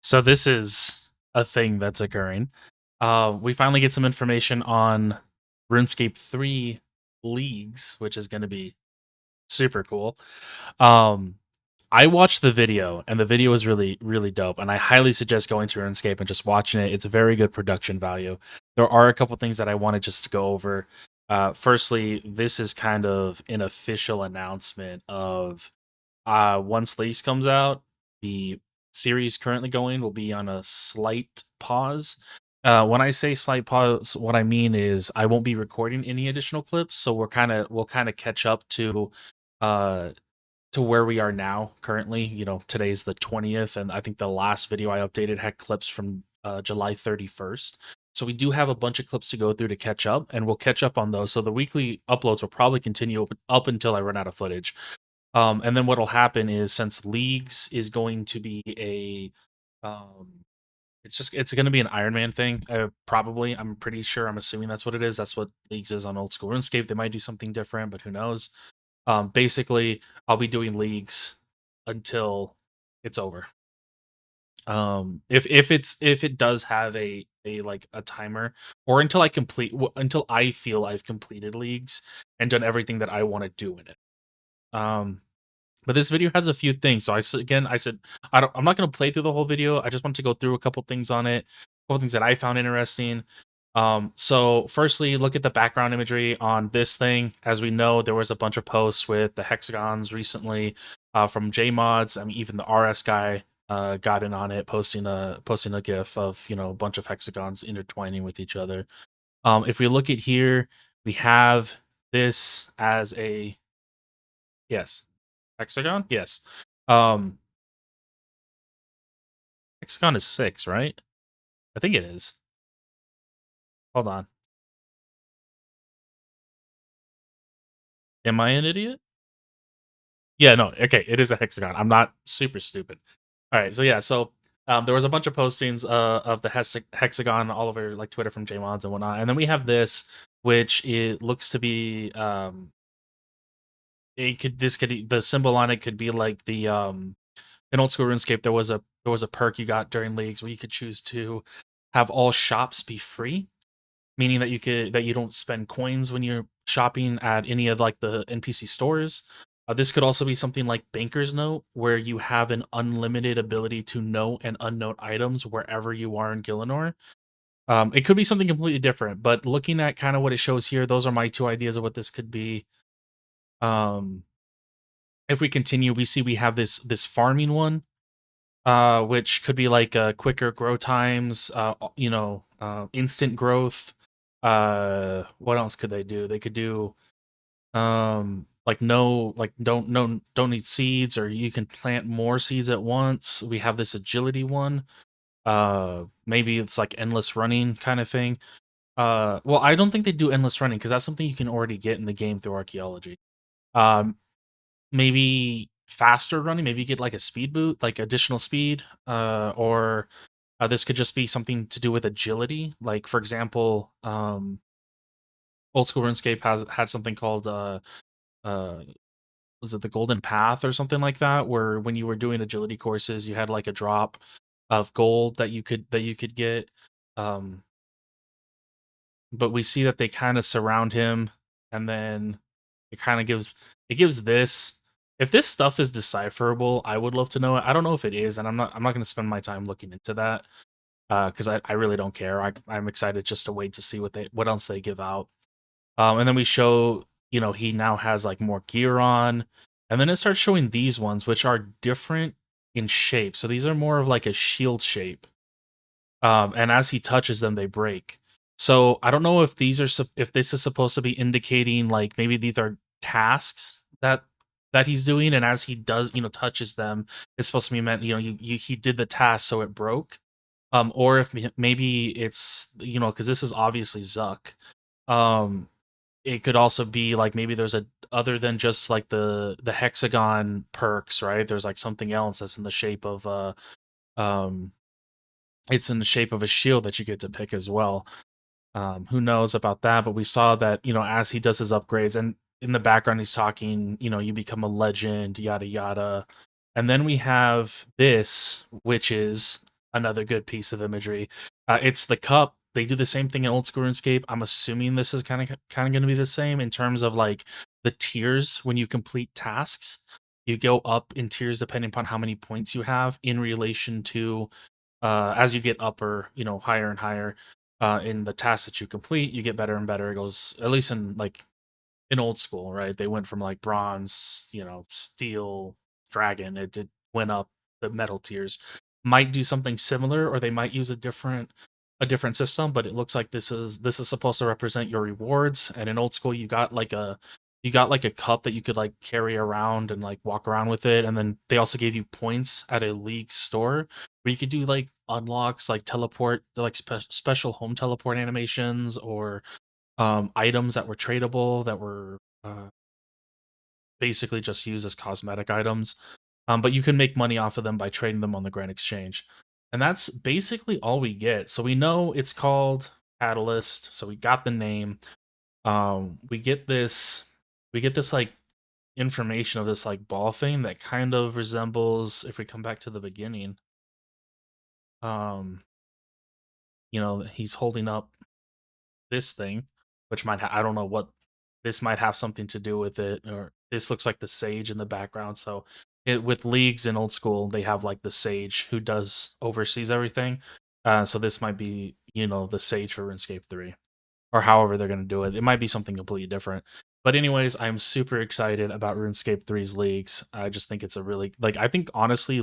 So this is a thing that's occurring. We finally get some information on RuneScape 3 Leagues, which is going to be super cool. Um, I watched the video, and the video is really, really dope. And I highly suggest going to RuneScape and just watching it. It's a very good production value. There are a couple things that I wanted just to go over. Firstly, this is kind of an official announcement of once Leagues comes out, the series currently going will be on a slight pause. When I say slight pause, what I mean is I won't be recording any additional clips, so we'll kind of catch up uh to where we are now currently. You know, today's the 20th, and I think the last video I updated had clips from July 31st. So we do have a bunch of clips to go through to catch up, and we'll catch up on those. So the weekly uploads will probably continue up until I run out of footage. And then what'll happen is since Leagues is going to be um, it's going to be an Iron Man thing. Probably, I'm pretty sure. I'm assuming that's what it is. That's what Leagues is on old school RuneScape. They might do something different, but who knows? Basically, I'll be doing Leagues until it's over. If it does have a like a timer, or until until I feel I've completed Leagues and done everything that I want to do in it. Um, but this video has a few things. So I said I'm not going to play through the whole video. I just want to go through a couple things on it, a couple things that I found interesting. So firstly, look at the background imagery on this thing. As we know, there was a bunch of posts with the hexagons recently from JMods. I mean, even the RS guy got in on it, posting a GIF of a bunch of hexagons intertwining with each other. If we look at here, we have this as a yes. Hexagon? Yes. Um, Hexagon is 6, right? I think it is. Hold on. Am I an idiot? Yeah, no. Okay, it is a hexagon. I'm not super stupid. All right, so yeah, there was a bunch of postings of the hexagon all over like Twitter from JMods and whatnot, and then we have this, which it looks to be the symbol on it could be like the in old school RuneScape there was a perk you got during Leagues where you could choose to have all shops be free, meaning that you don't spend coins when you're shopping at any of like the NPC stores. This could also be something like Banker's Note, where you have an unlimited ability to note and unnote items wherever you are in Gielinor. It could be something completely different, but looking at kind of what it shows here, those are my two ideas of what this could be. Um, if we continue, we have this farming one, which could be like quicker grow times, instant growth. What else could they do? They could do like no like don't need seeds, or you can plant more seeds at once. We have this agility one. Maybe it's like endless running kind of thing. Well, I don't think they do endless running because that's something you can already get in the game through archaeology. Um, maybe faster running, maybe you get like a speed boot, like additional speed, or this could just be something to do with agility. Like for example, old school RuneScape had something called uh was it the Golden Path or something like that, where when you were doing agility courses, you had like a drop of gold that you could get. Um, but we see that they kind of surround him, and then it gives this. If this stuff is decipherable, I would love to know it. I don't know if it is, and I'm not going to spend my time looking into that because I really don't care. I'm excited just to wait to see what else they give out. And then we show, he now has like more gear on, and then it starts showing these ones, which are different in shape. So these are more of like a shield shape. And as he touches them, they break. So I don't know if if this is supposed to be indicating like maybe these are tasks that he's doing, and as he does, touches them, it's supposed to be meant, he did the task, so it broke. Or if maybe it's because this is obviously Zuck. Um, it could also be like maybe there's a other than just like the hexagon perks, right? There's like something else that's in the shape of um it's in the shape of a shield that you get to pick as well. Who knows about that? But we saw that, as he does his upgrades, and in the background he's talking, you become a legend, yada yada. And then we have this, which is another good piece of imagery. It's the cup. They do the same thing in old school RuneScape. I'm assuming this is kind of going to be the same in terms of like the tiers when you complete tasks. You go up in tiers depending upon how many points you have in relation to as you get upper, higher and higher in the tasks that you complete, you get better and better. It goes at least in like in old school, right? They went from like bronze, steel, dragon. It went up the metal tiers. Might do something similar, or they might use a different system. But it looks like this is supposed to represent your rewards. And in old school, you got like a cup that you could like carry around and like walk around with it. And then they also gave you points at a league store where you could do like unlocks, like teleport, like special home teleport animations, or items that were tradable that were basically just used as cosmetic items. But you can make money off of them by trading them on the Grand Exchange. And that's basically all we get. So we know it's called Catalyst. So we got the name. We get this like information of this like ball thing that kind of resembles, if we come back to the beginning, um, he's holding up this thing, which I don't know what this might have something to do with it, or this looks like the sage in the background. So with leagues in old school, they have like the sage who oversees everything. So this might be, the sage for RuneScape 3, or however they're gonna do it. It might be something completely different. But anyways, I'm super excited about RuneScape 3's leagues. I just think it's a really I think honestly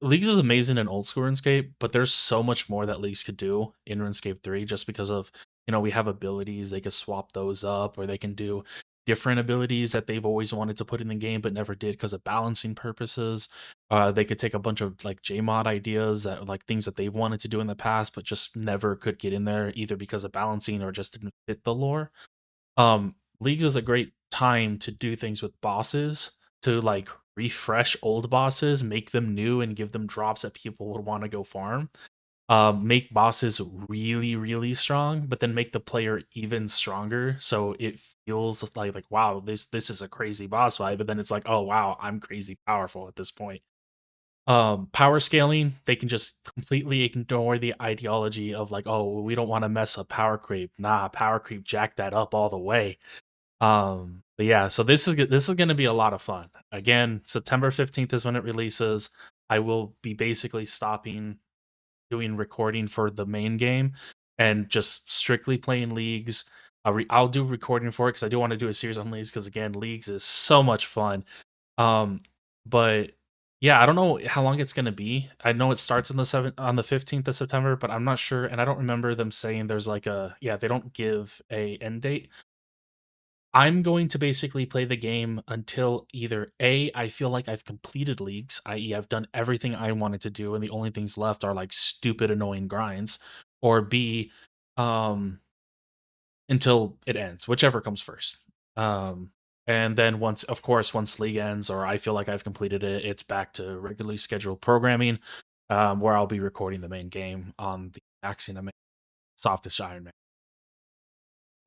Leagues is amazing in old school RuneScape, but there's so much more that Leagues could do in RuneScape 3 just because of, we have abilities, they could swap those up, or they can do different abilities that they've always wanted to put in the game but never did because of balancing purposes. They could take a bunch of like JMod ideas that like things that they've wanted to do in the past but just never could get in there either because of balancing or just didn't fit the lore. Leagues is a great time to do things with bosses, to like refresh old bosses, make them new, and give them drops that people would want to go farm. Make bosses really, really strong, but then make the player even stronger, so it feels like wow, this is a crazy boss fight. But then it's like, oh wow, I'm crazy powerful at this point. Power scaling, they can just completely ignore the ideology of like, oh, we don't want to mess up power creep. Nah, power creep, jack that up all the way. But yeah, so this is going to be a lot of fun. Again, September 15th is when it releases. I will be basically stopping doing recording for the main game and just strictly playing leagues. I'll do recording for it because I do want to do a series on leagues because again, leagues is so much fun. But yeah, I don't know how long it's gonna be. I know it starts on the 15th of September, but I'm not sure, and I don't remember them saying there's like they don't give a end date. I'm going to basically play the game until either A, I feel like I've completed leagues, i.e., I've done everything I wanted to do, and the only things left are like stupid, annoying grinds, or B, um, until it ends, whichever comes first. Um, and then of course, once league ends, or I feel like I've completed it, it's back to regularly scheduled programming, where I'll be recording the main game on the Maximum Softest Iron Man.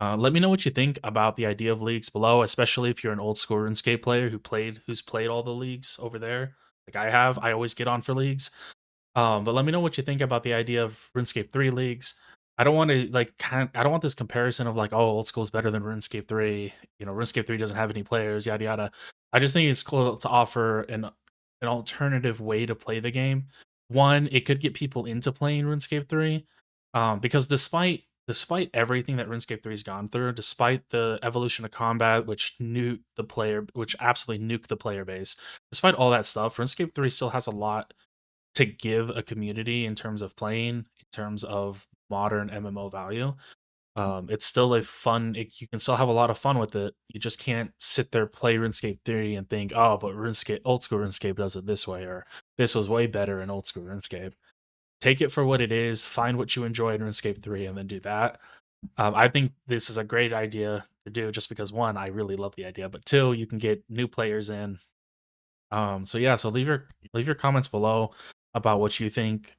Let me know what you think about the idea of leagues below, especially if you're an old school RuneScape player who's played all the leagues over there, like I have. I always get on for leagues. But let me know what you think about the idea of RuneScape 3 leagues. I don't want to I don't want this comparison of like, oh, old school is better than RuneScape 3. RuneScape 3 doesn't have any players, yada yada. I just think it's cool to offer an alternative way to play the game. One, it could get people into playing RuneScape 3. Because despite everything that RuneScape 3 has gone through, despite the evolution of combat, which absolutely nuked the player base, despite all that stuff, RuneScape 3 still has a lot to give a community in terms of playing, in terms of modern MMO value. It's still you can still have a lot of fun with it. You just can't sit there, play RuneScape 3 and think, oh, but old school RuneScape does it this way, or this was way better in old school RuneScape. Take it for what it is, find what you enjoy in RuneScape 3, and then do that. I think this is a great idea to do just because, one, I really love the idea, but two, you can get new players in. So leave your comments below about what you think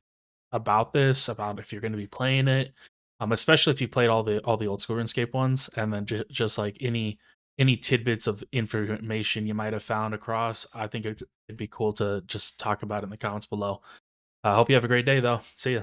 about this, about if you're going to be playing it, especially if you played all the old school RuneScape ones, and then just like any any tidbits of information you might have found across. I think it'd be cool to just talk about it in the comments below. I hope you have a great day, though. See ya.